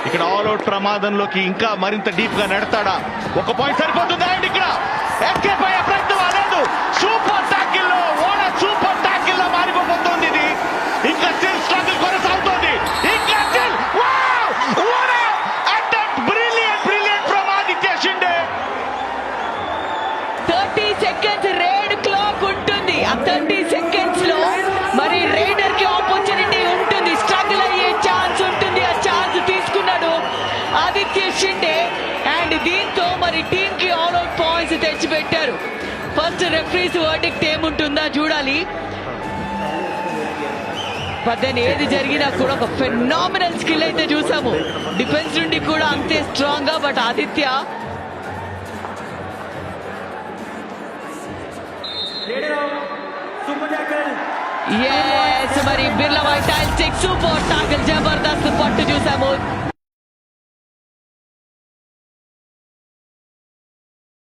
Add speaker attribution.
Speaker 1: ఇక్కడ all out ప్రమాదంలోకి ఇంకా మరింత డీప్ గా నెడతాడా? ఒక పాయింట్ సరిపోతుందా? అండ్ ఇక్కడ ఎస్కేప్ అయ్యే ప్రయత్నం లేదు. సూపర్ టాకిల్ లో ఓడ సూపర్ టాకిల్ లో మారిపోతుంది ఇది. ఇంకా స్టిల్ స్ట్రగుల్ కొనసాగుతోంది. ఇంకా still wow what attempt, brilliant from Aditya Shinde.
Speaker 2: 30 seconds red clock ఉంటుంది. ఆ 30 సెకండ్స్ లో మరి రైడర్ కి ఆపర్చునిటీ ఉంటుంది, స్ట్రగుల్ అయ్యే ఛాన్స్ ఉంటుంది. ఆ ఛాన్స్ తీసుకున్నాడు ఆదిత్య షిండే. అండ్ దీంతో మరి టీమ్ కి ఆల్ అవుట్ పాయింట్స్ తెచ్చిపెట్టారు. ఫస్ట్ రెఫరీస్ వర్డిక్ట్ ఏముంటుందా చూడాలి. పద్దెని ఏది జరిగినా కూడా ఒక ఫెనామినల్ స్కిల్ అయితే చూసాము. డిఫెన్స్ నుండి కూడా అంతే స్ట్రాంగ్ గా. బట్ ఆదిత్య మరి Birla white super tackle, Jabardasth పట్టు చూసాము.